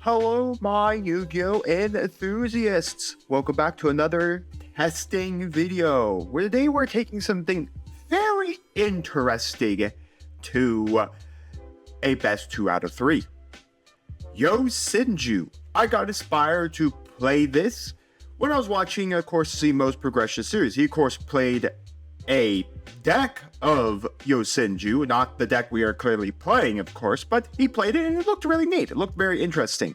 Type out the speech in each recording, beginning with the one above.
Hello, my Yu-Gi-Oh! Enthusiasts! Welcome back to another testing video, where today we're taking something very interesting to a best 2 out of 3. Yosenju. I got inspired to play this when I was watching, of course, the Most Progression series. He, of course, played a deck of Yosenju, not the deck we are clearly playing, of course, but he played it and it looked really neat. It looked very interesting.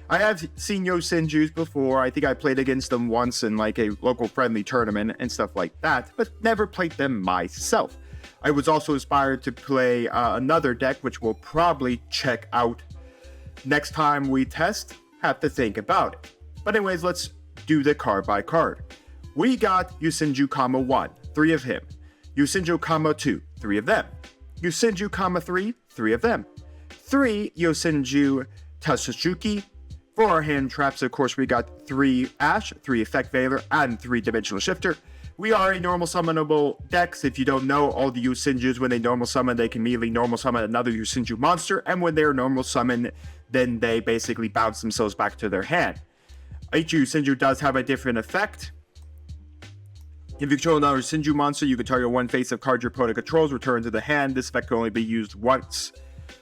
I have seen Yosenjus before. I think I played against them once in like a local friendly tournament and stuff like that, but never played them myself. I was also inspired to play another deck, which we'll probably check out next time we test. Have to think about it. But anyways, let's do the card by card. We got Yosenju, 1, 3 of him. Yosenju, 2, 3 of them. Yosenju, 3, 3 of them. 3 Yosenju Tatsuki. For our hand traps, of course, we got 3 Ash, 3 Effect Veiler, and 3 Dimensional Shifter. We are a normal summonable decks. If you don't know, all the Yosenjus, when they normal summon, they can immediately normal summon another Yosenju monster, and when they're normal summon, then they basically bounce themselves back to their hand. Each Yosenju does have a different effect. If you control another Yosenju monster, you can target one face-up card your opponent controls, return to the hand. This effect can only be used once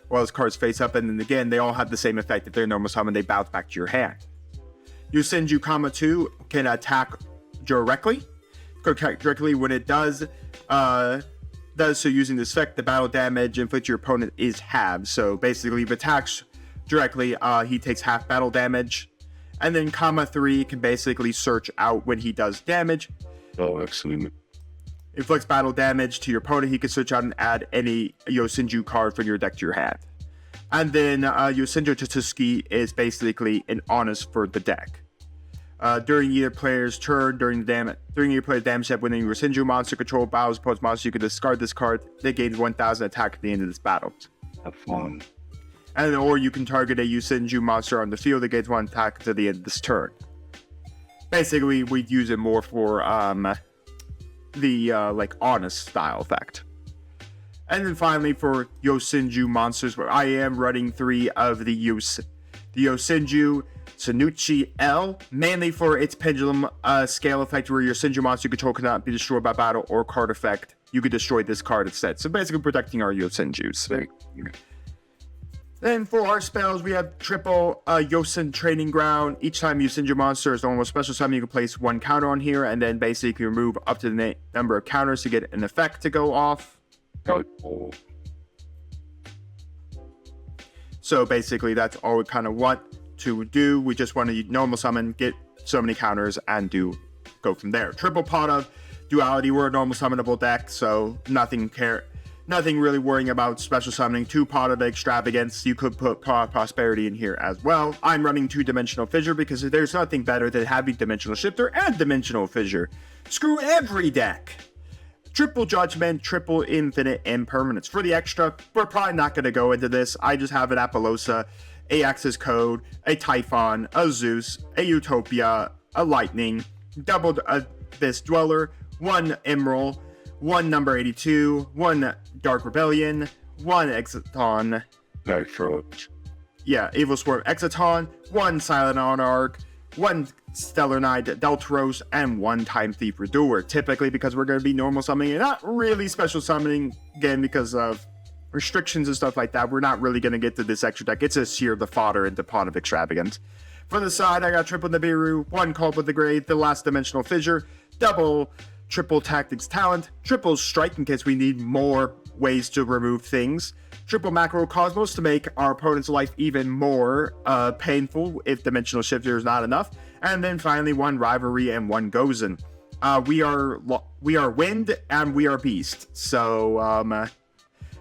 while his cards face up, and then again, they all have the same effect. If they're normal summon, they bounce back to your hand. Yosenju, 2 can attack directly. When it does so using this effect, the battle damage inflicted your opponent is halved. So basically, if it attacks directly, he takes half battle damage. And then, 3 can basically search out when he does damage. Oh, excellent. Inflicts battle damage to your opponent. He can search out and add any Yosenju card from your deck to your hand. And then Yosenju Tatsuki is basically an honest for the deck. During either player's turn, during your player's damage step, when your Yosenju monster control battles opponent's monster, you can discard this card. They gain 1,000 attack at the end of this battle. Have fun. And or you can target a Yosenju monster on the field that gains 1 attack to the end of this turn. Basically, we'd use it more for the like honest style effect. And then finally for Yosenju monsters, where I am running 3 of the Yosenju Tsunuchi L, mainly for its pendulum scale effect, where your Yosenju monster you control cannot be destroyed by battle or card effect. You could destroy this card instead. So basically protecting our Yosenjus. Then for our spells, we have triple Yosen Training Ground. Each time Yosenju monster is normal special summon, you can place 1 counter on here, and then basically remove up to the number of counters to get an effect to go off. So basically, that's all we kind of want to do. We just want to normal summon, get so many counters, and go from there. Triple pot of duality. We're a normal summonable deck, so nothing really worrying about special summoning. 2 pot of extravagance. You could put pot of prosperity in here as well. I'm running 2 dimensional fissure because there's nothing better than having dimensional shifter and dimensional fissure. Screw every deck. Triple judgment, triple infinite impermanence. For the extra, we're probably not going to go into this. I just have an Appaloosa, a Axis Code, a Typhon, a Zeus, a Utopia, a Lightning, double Abyss Dweller, 1 Emerald, 1 number 82, 1 Dark Rebellion, 1 Exaton. Evil Swarm Exaton, 1 Silent Monarch, 1 Stellar Knight Deltaros, and 1 Time Thief Redoer. Typically, because we're going to be normal summoning and not really special summoning, again, because of restrictions and stuff like that, we're not really going to get to this extra deck. It's a Seer of the Fodder into Pot of Extravagance. For the side, I got triple Nibiru, 1 Call with the Grave, the Last Dimensional Fissure, double triple Tactics Talent, triple Strike in case we need more ways to remove things, triple Macro Cosmos to make our opponent's life even more painful if Dimensional Shifter is not enough, and then finally 1 Rivalry and 1 Gozen. We are Wind and we are Beast, so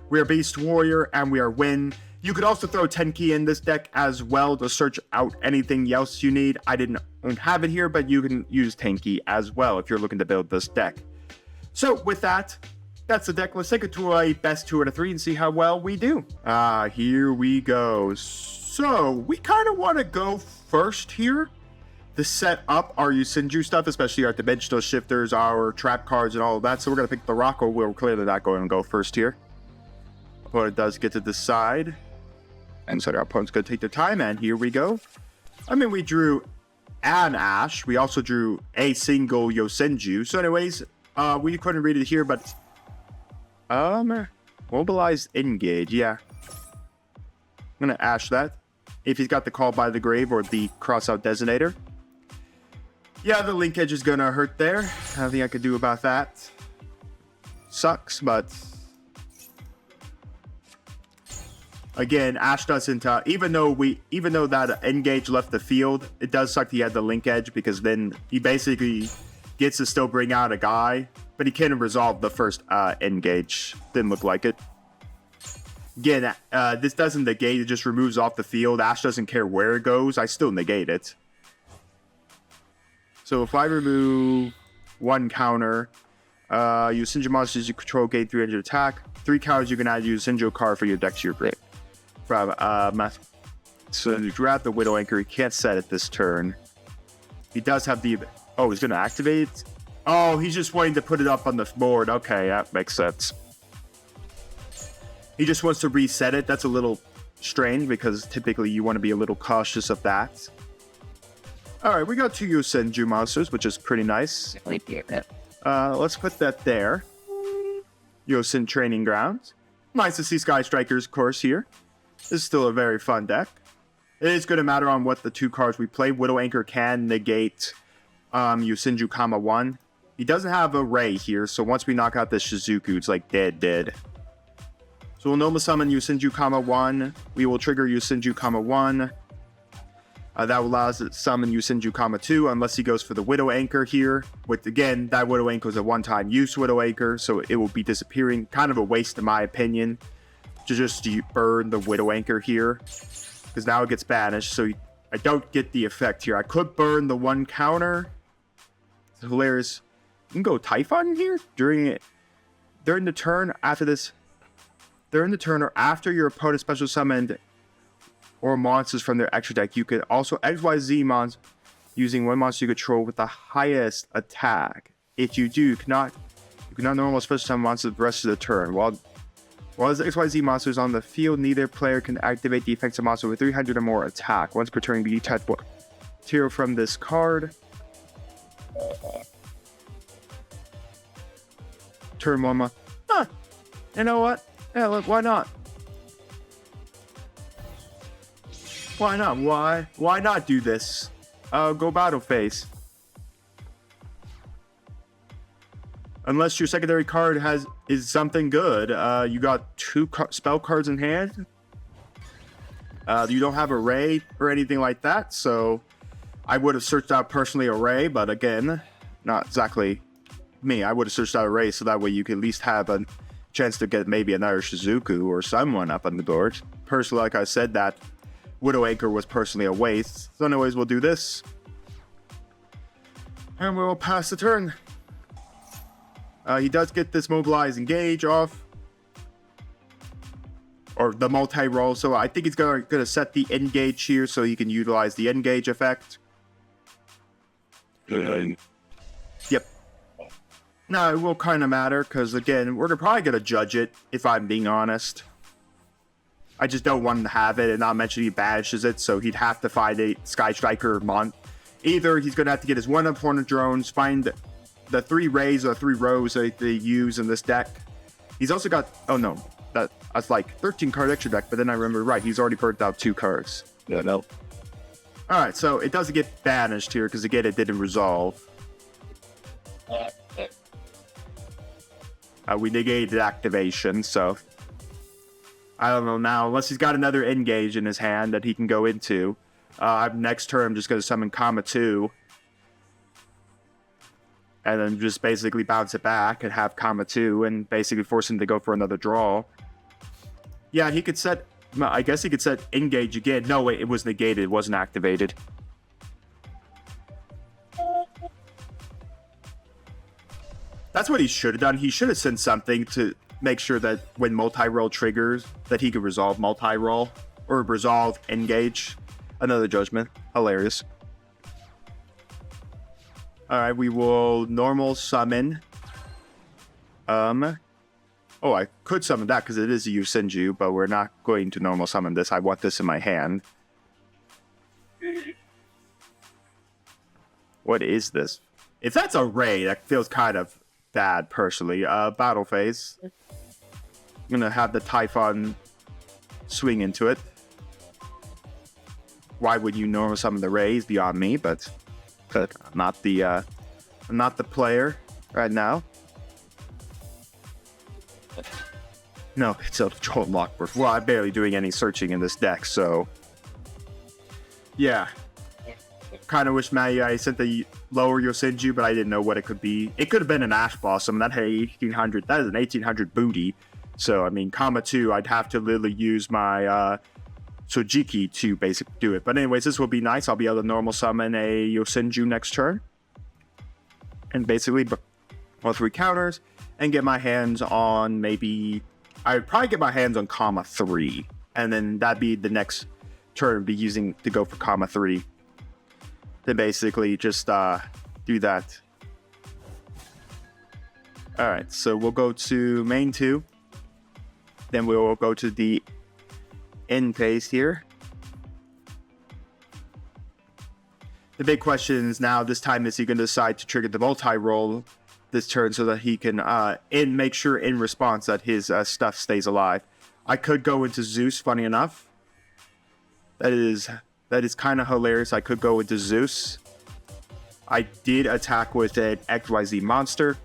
we are Beast Warrior and we are Wind. You could also throw Tenki in this deck as well to search out anything else you need. I didn't have it here, but you can use Tenki as well if you're looking to build this deck. So with that, that's the deck. Let's take it to a best 2 out of 3 and see how well we do. Here we go. So we kind of want to go first here to set up our Yosenju stuff, especially our dimensional shifters, our trap cards, and all of that. So we're going to pick the Rocco. We're clearly not going to go first here. Opponent does get to decide. And so our opponent's going to take their time, and here we go. I mean, we drew an Ash. We also drew a single Yosenju. So anyways, we couldn't read it here, but... mobilized engage, yeah. I'm going to Ash that. If he's got the Call by the Grave or the Crossout Designator. Yeah, the linkage is going to hurt there. Nothing I could do about that. Sucks, but... Again, Ash doesn't, even though that engage left the field, it does suck he had the link edge, because then he basically gets to still bring out a guy, but he can't resolve the first engage. Didn't look like it. Again, this doesn't negate, it just removes off the field. Ash doesn't care where it goes, I still negate it. So if I remove one counter, Yosenju monsters you control gain 300 attack. 3 counters you can add Yosenju card for your deck to your grave. So you grab the Widow Anchor, he can't set it this turn. He does have the... Oh, he's going to activate? Oh, he's just waiting to put it up on the board. Okay, that makes sense. He just wants to reset it. That's a little strange, because typically you want to be a little cautious of that. Alright, we got 2 Yosenju monsters, which is pretty nice. Let's put that there. Yosen Training Grounds. Nice to see Sky Strikers, of course, here. This is still a very fun deck. It is going to matter on what the 2 cards we play. Widow Anchor can negate Yosenju, 1. He doesn't have a Ray here, so once we knock out this Shizuku, it's like dead. So we'll normal summon Yosenju, 1. We will trigger Yosenju, 1. That will allow us to summon Yosenju, 2, unless he goes for the Widow Anchor here. Which, again, that Widow Anchor is a one-time use Widow Anchor, so it will be disappearing. Kind of a waste, in my opinion, to just burn the Widow Anchor here, because now it gets banished, so I don't get the effect here. I could burn the 1 counter. It's hilarious. You can go Typhon here during the turn after this. During the turn or after your opponent special summoned or monsters from their extra deck, you can also XYZ monsters using 1 monster you control with the highest attack. If you do, you cannot normal special summon monsters the rest of the turn. While the XYZ monster is on the field, neither player can activate the effects of monster with 300 or more attack. Once per turn, you type material from this card. Turn 1 you know what? Yeah, look, why not? Why not? Why not do this? Go battle phase. Unless your secondary card is something good. You got 2 spell cards in hand. You don't have a Ray or anything like that, so I would have searched out personally a Ray, but again, not exactly me. I would have searched out a Ray, so that way you can at least have a chance to get maybe another Shizuku or someone up on the board. Personally, like I said, that Widow Anchor was personally a waste. So anyways, we'll do this. And we'll pass the turn. He does get this Mobilize Engage off. Or the multi-roll. So I think he's going to set the Engage here so he can utilize the Engage effect. Good. Yep. No, it will kind of matter because, again, we're probably going to judge it, if I'm being honest. I just don't want him to have it, and not mention he banishes it, so he'd have to find a Sky Striker Either he's going to have to get his 1 opponent drones, find the 3 rays or 3 rows that they use in this deck. He's also got... Oh, no. That's like 13 card extra deck, but then I remember right. He's already burnt out 2 cards. Yeah, no. Alright, so it doesn't get banished here, because again, it didn't resolve. We negated activation, so... I don't know now, unless he's got another Engage in his hand that he can go into. Next turn, I'm just going to summon 2. And then just basically bounce it back and have 2 and basically force him to go for another draw. Yeah, he could set... I guess he could set Engage again. No, wait, it was negated. It wasn't activated. That's what he should have done. He should have sent something to make sure that when multi-roll triggers, that he could resolve multi-roll. Or resolve Engage. Another Judgment. Hilarious. Alright, we will normal summon Oh, I could summon that because it is a Yosenju, but we're not going to normal summon this. I want this in my hand. What is this? If that's a Ray, that feels kind of bad, personally. Battle phase. I'm gonna have the Typhon swing into it. Why would you normal summon the Rays beyond me? But I'm not the player right now. No, it's a Joel Lockworth. Well, I'm barely doing any searching in this deck, so yeah. Kind of wish I sent the lower Yosenju, but I didn't know what it could be. It could have been an Ash Blossom. That had 1800. That is an 1800 booty. So, I mean, comma 2, I'd have to literally use my Sojiki to basically do it. But anyways, this will be nice. I'll be able to normal summon a Yosenju next turn. And basically, all 3 counters. And get my hands on maybe... I would probably get my hands on comma 3. And then that'd be the next turn be using to go for comma 3. Then basically just do that. Alright, so we'll go to main 2. Then we will go to the end phase here. The big question is now, this time, is he going to decide to trigger the multi-roll this turn so that he can make sure in response that his stuff stays alive. I could go into Zeus, funny enough. That is kind of hilarious. I could go into Zeus. I did attack with an XYZ monster.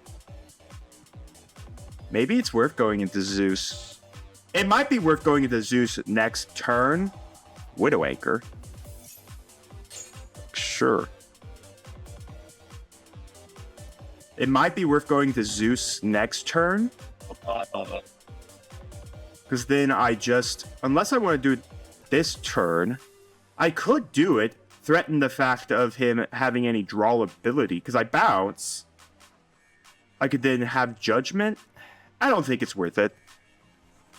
Maybe it's worth going into Zeus. It might be worth going into Zeus next turn. YuGiOh. Sure. It might be worth going to Zeus next turn. Because then unless I want to do it this turn, I could do it, threaten the fact of him having any draw ability. Because I bounce. I could then have Judgment. I don't think it's worth it.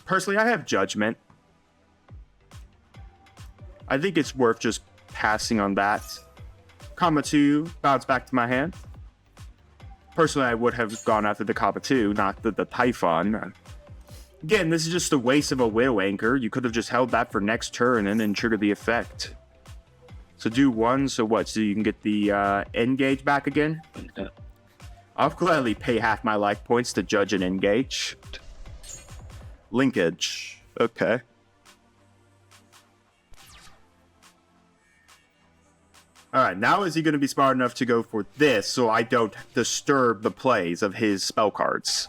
Personally, I have Judgment. I think it's worth just passing on that. Comma 2, bounce back to my hand. Personally, I would have gone after the Comma 2, not the Typhon. Again, this is just a waste of a YuGiOh. You could have just held that for next turn and then triggered the effect. So do 1, so what? So you can get the Engage back again? I'll gladly pay half my life points to judge an Engage. Linkage. Okay. Alright, now is he going to be smart enough to go for this so I don't disturb the plays of his spell cards?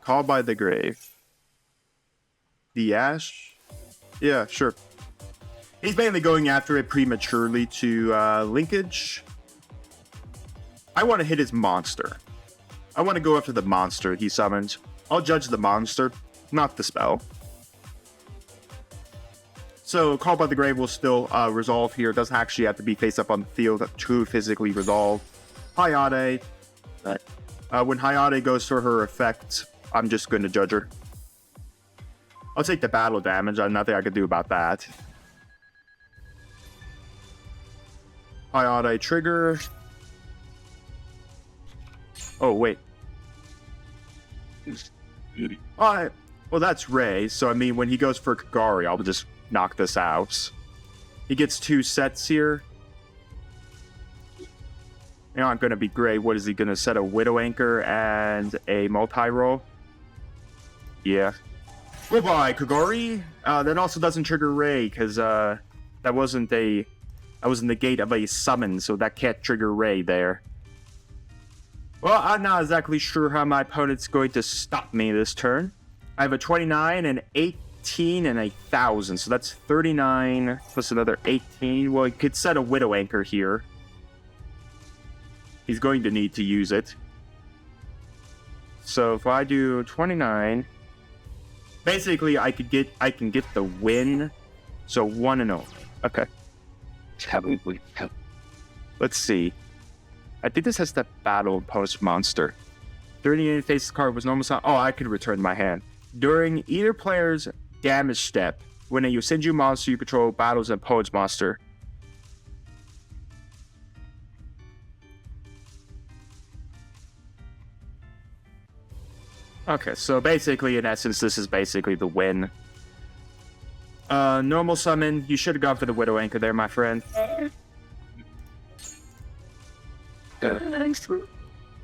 Called by the Grave. The Ash? Yeah, sure. He's mainly going after it prematurely to linkage. I want to hit his monster. I want to go after the monster he summons. I'll judge the monster, not the spell. So, Called by the Grave will still resolve here. It doesn't actually have to be face up on the field to physically resolve. Hayate. When Hayate goes for her effect, I'm just going to judge her. I'll take the battle damage. Nothing I can do about that. Hayate trigger. Oh, wait. Alright. Well, that's Ray. So, I mean, when he goes for Kagari, I'll just knock this out. He gets 2 sets here. They aren't going to be great. What is he going to set? A YuGiOh and a multi-roll? Yeah. Goodbye, Kagari. That also doesn't trigger Ray, because that wasn't the gate of a summon, so that can't trigger Ray there. Well, I'm not exactly sure how my opponent's going to stop me this turn. I have a 29 and 18 and 1,000, so that's 39 plus another 18. Well, he could set a YuGiOh here. He's going to need to use it. So if I do 29, basically I can get the win. So 1-0. Okay. Let's see. I think this has the battle post monster. During any phase the card was normal sound. Oh, I could return my hand. During either player's damage step, when a Yosenju monster you control battles a Poet's monster. Okay, so basically, in essence, this is basically the win. Normal summon, you should have gone for the Widow Anchor there, my friend.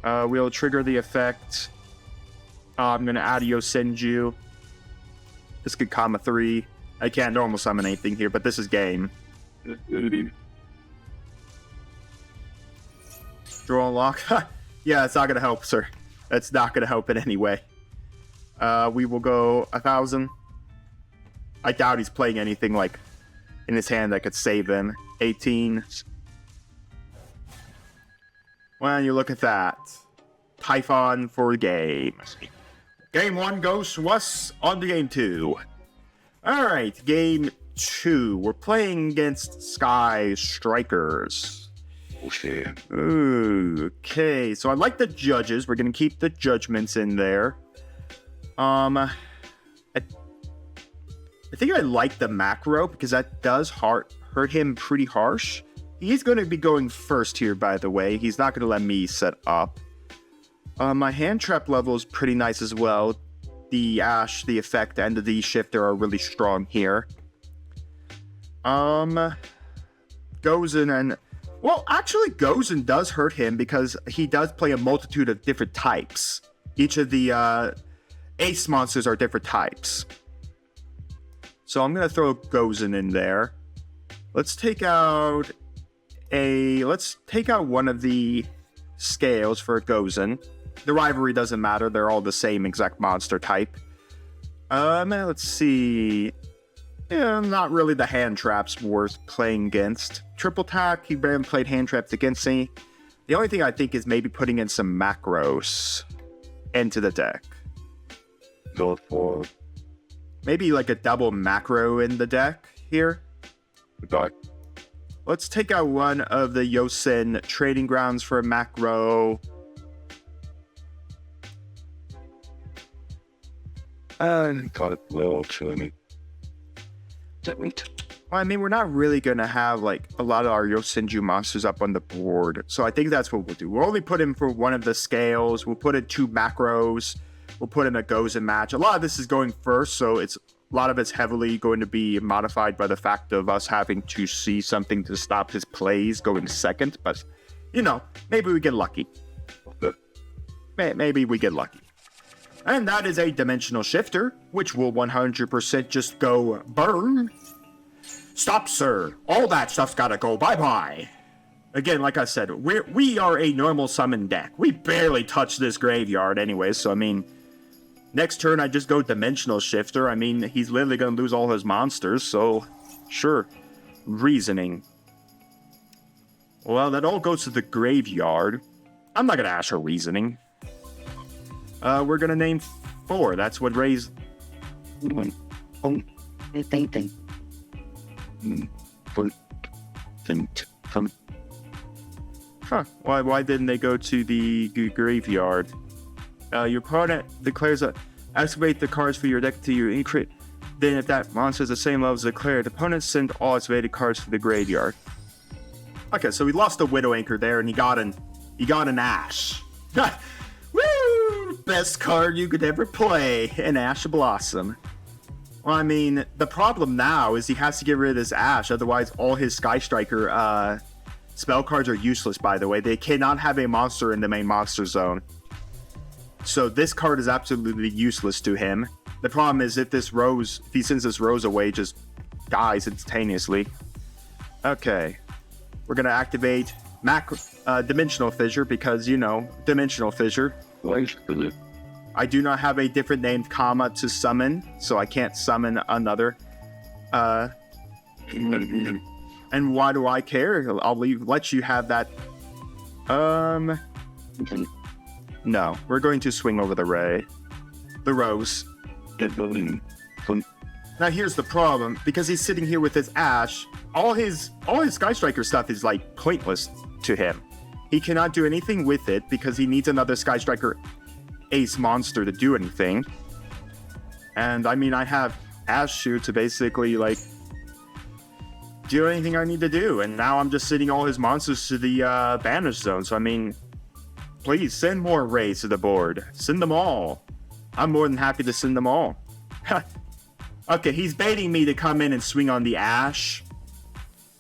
We'll trigger the effect. I'm gonna add Yosenju. This could comma 3. I can't normal summon anything here, but this is game. Draw and lock. Yeah, it's not gonna help, sir. It's not gonna help in any way. We will go 1,000. I doubt he's playing anything like in his hand that could save him. 18. Well, you look at that. Typhon for game. Game 1 goes to us on to game 2. Alright, game 2. We're playing against Sky Strikers. Okay. Ooh, okay, so I like the judges. We're gonna keep the judgments in there. I think I like the macro because that does hurt him pretty harsh. He's going to be going first here, by the way. He's not going to let me set up. My hand trap level is pretty nice as well. The Ash, the effect, and the shifter are really strong here. Gozen and... Well, actually, Gozen does hurt him because he does play a multitude of different types. Each of the ace monsters are different types. So I'm going to throw Gozen in there. Let's take out one of the scales for Gozen. The rivalry doesn't matter. They're all the same exact monster type. Let's see. Yeah, not really the hand traps worth playing against. Triple tack, he barely played hand traps against me. The only thing I think is maybe putting in some macros into the deck. Go for Maybe like a double macro in the deck here. die. Let's take out one of the Yosen trading grounds for a macro. And got it little chilling. Well, I mean, we're not really going to have like a lot of our Yosenju monsters up on the board. So I think that's what we'll do. We'll only put in for one of the scales. We'll put in 2 macros. We'll put in a Gozen match. A lot of this is going first, so a lot of it's heavily going to be modified by the fact of us having to see something to stop his plays going second. But, you know, maybe we get lucky. Maybe we get lucky. And that is a dimensional shifter, which will 100% just go burn. Stop, sir. All that stuff's gotta go bye-bye. Again, like I said, we are a normal summon deck. We barely touch this graveyard anyway, so I mean... Next turn, I just go Dimensional Shifter. I mean, he's literally going to lose all his monsters, so... Sure. Reasoning. Well, that all goes to the graveyard. I'm not going to ask her reasoning. We're going to name 4. That's what Ray's... Huh. Why didn't they go to the graveyard? Your opponent declares that activate the cards for your deck to your increase. Then if that monster is the same level as declared, opponents send all activated cards to the graveyard. Okay, so we lost a Widow Anchor there, and he got an Ash. Woo! Best card you could ever play, an Ash Blossom. Well, I mean, the problem now is he has to get rid of this Ash, otherwise all his Sky Striker spell cards are useless, by the way. They cannot have a monster in the main monster zone. So this card is absolutely useless to him. The problem is if he sends this Rose away, it just dies instantaneously. Okay. We're going to activate Dimensional Fissure because, you know, Dimensional Fissure. I do not have a different named comma to summon, so I can't summon another. And why do I care? I'll let you have that. No, we're going to swing over the Rose. Now here's the problem, because he's sitting here with his Ash, all his Sky Striker stuff is like pointless to him. He cannot do anything with it because he needs another Sky Striker ace monster to do anything. And I mean, I have Ashu to basically like do anything I need to do, and now I'm just sending all his monsters to the banish zone. So I mean, please send more Rays to the board. Send them all. I'm more than happy to send them all. Okay, he's baiting me to come in and swing on the Ash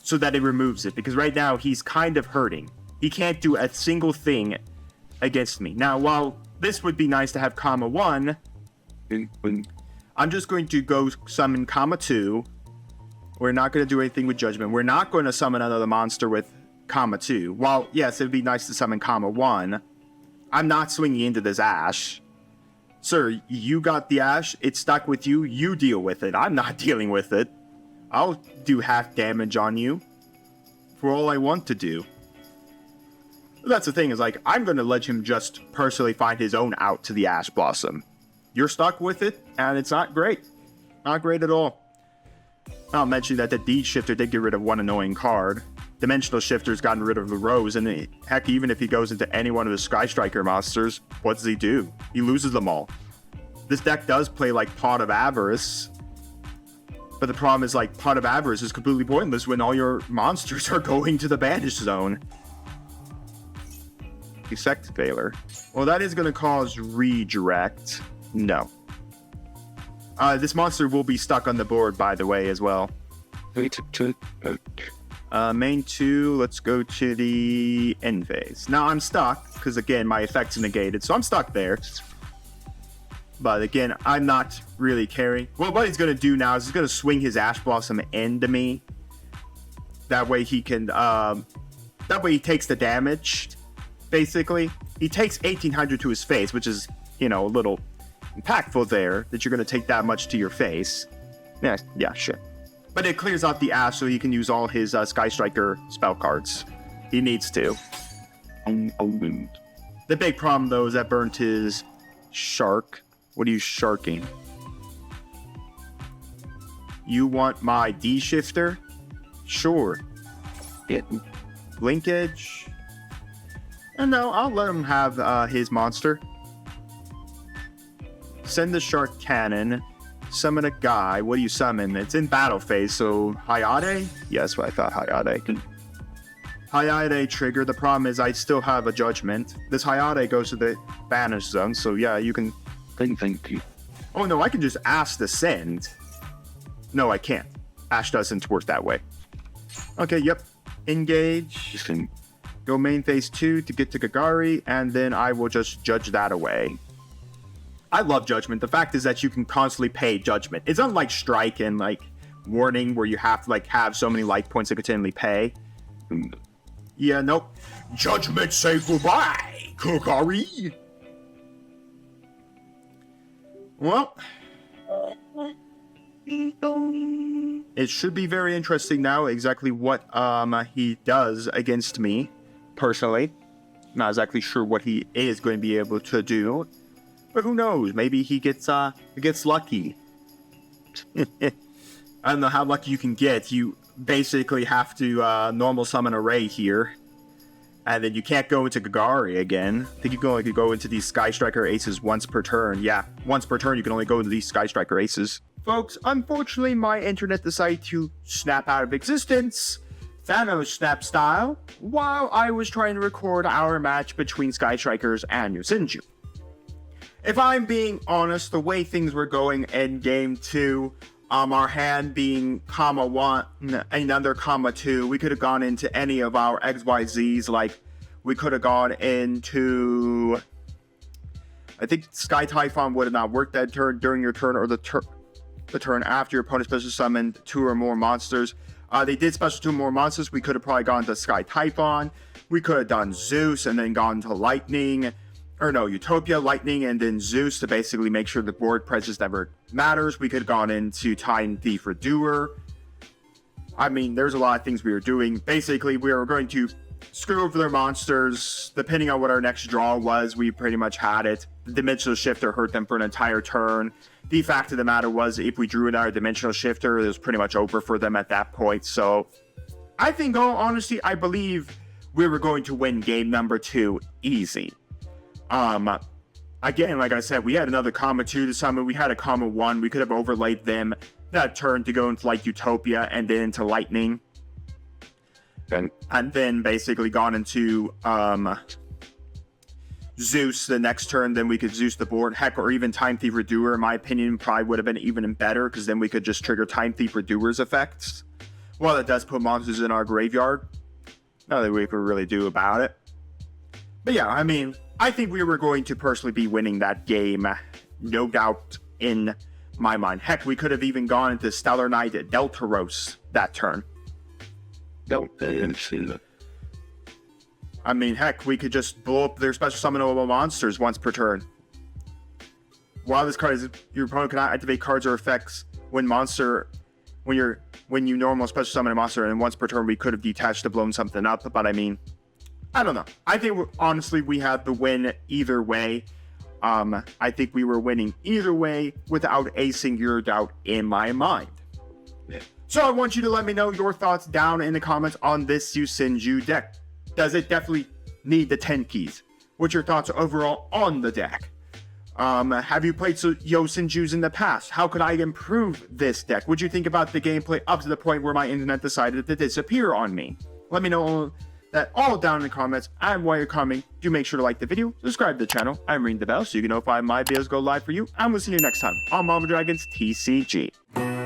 so that it removes it, because right now he's kind of hurting. He can't do a single thing against me. Now, while this would be nice to have 𝐂𝐒1, I'm just going to go summon 𝐂𝐒2. We're not going to do anything with Judgment. We're not going to summon another monster with 𝐂𝐒2. While, yes, it would be nice to summon 𝐂𝐒1, I'm not swinging into this Ash. Sir, you got the Ash. It's stuck with you. You deal with it. I'm not dealing with it. I'll do half damage on you for all I want to do. But that's the thing, is like, I'm going to let him just personally find his own out to the Ash Blossom. You're stuck with it, and it's not great. Not great at all. I'll mention that the D Shifter did get rid of one annoying card. Dimensional Shifter's gotten rid of the Rose, and heck, even if he goes into any one of the Sky Striker monsters, what does he do? He loses them all. This deck does play like Pot of Avarice, but the problem is, like, Pot of Avarice is completely pointless when all your monsters are going to the Banish Zone. Effect failure. Well, that is going to cause redirect. No. This monster will be stuck on the board, by the way, as well. Main 2, let's go to the end phase. Now, I'm stuck, because, again, my effect's negated, so I'm stuck there. But, again, I'm not really caring. Well, what he's going to do now is he's going to swing his Ash Blossom into me. That way he can, that way he takes the damage, basically. He takes 1800 to his face, which is, you know, a little impactful there, that you're going to take that much to your face. Yeah, sure. But it clears out the Ash so he can use all his Sky Striker spell cards. He needs to. The big problem, though, is that burnt his Shark. What are you sharking? You want my D Shifter? Sure. Linkage? And no, I'll let him have his monster. Send the Shark Cannon. Summon a guy. What do you summon? It's in battle phase, so 𝐒𝐻𝐿? Yes, I thought 𝐒𝐻𝐿. 𝐒𝐻𝐿 trigger. The problem is I still have a Judgment. This 𝐒𝐻𝐿 goes to the Banish Zone, so yeah, you can... Thank you. Oh no, I can just ask to send. No, I can't. Ash doesn't work that way. Okay, yep. Engage. Go main phase 2 to get to Kagari, and then I will just judge that away. I love Judgment. The fact is that you can constantly pay Judgment. It's unlike Strike and, like, Warning, where you have to, like, have so many life points to continually pay. Yeah, nope. Judgment, say goodbye, Kagari. Well, it should be very interesting now exactly what he does against me, personally. Not exactly sure what he is going to be able to do, but who knows? Maybe he gets lucky. I don't know how lucky you can get. You basically have to normal summon a Ray here. And then you can't go into Kagari again. I think you can only go into these Sky Striker Aces once per turn. Yeah, once per turn you can only go into these Sky Striker Aces. Folks, unfortunately my internet decided to snap out of existence, Thanos snap style, while I was trying to record our match between Sky Strikers and Yosenju. If I'm being honest, the way things were going in Game 2, our hand being 𝐂𝐒1, another 𝐂𝐒2, we could have gone into any of our XYZs, like, we could have gone into, I think Sky Typhon would have not worked that turn during your turn, or the turn after your opponent special summoned 2 or more monsters. They did special 2 more monsters. We could have probably gone to Sky Typhon, we could have done Zeus and then gone to Lightning, or no, Utopia, Lightning, and then Zeus to basically make sure the board presence never matters. We could have gone into Titan Thief or Doer. I mean, there's a lot of things we were doing. Basically, we were going to screw over their monsters. Depending on what our next draw was, we pretty much had it. The Dimensional Shifter hurt them for an entire turn. The fact of the matter was, if we drew another Dimensional Shifter, it was pretty much over for them at that point. So, I think, in all honesty, I believe we were going to win game number 2 easy. Again, like I said, we had another 𝐂𝐒2 to summon. We had a 𝐂𝐒1. We could have overlaid them that turn to go into, like, Utopia and then into Lightning. And then basically gone into, Zeus the next turn, then we could Zeus the board. Heck, or even Time Thief Redoer, in my opinion, probably would have been even better, because then we could just trigger Time Thief Redoer's effects. Well, it does put monsters in our graveyard. Nothing we could really do about it. But yeah, I mean, I think we were going to personally be winning that game. No doubt in my mind. Heck, we could have even gone into Stellar Knight Deltaros that turn. No, I didn't see that. I mean, heck, we could just blow up their special summonable monsters once per turn. While this card is, your opponent cannot activate cards or effects when you normal special summon a monster, and once per turn we could have detached to blown something up, but I mean, I don't know. I think honestly we had the win either way. I think we were winning either way without a singular doubt in my mind. Yeah. So I want you to let me know your thoughts down in the comments on this Yosenju deck. Does it definitely need the 10 keys? What's your thoughts overall on the deck? Have you played Yosenjus in the past? How could I improve this deck? What'd you think about the gameplay up to the point where my internet decided to disappear on me? Let me know that all down in the comments. And while you're coming, do make sure to like the video, subscribe to the channel, and ring the bell so you can notify my videos go live for you. And we'll see you next time on Mama Dragon's TCG.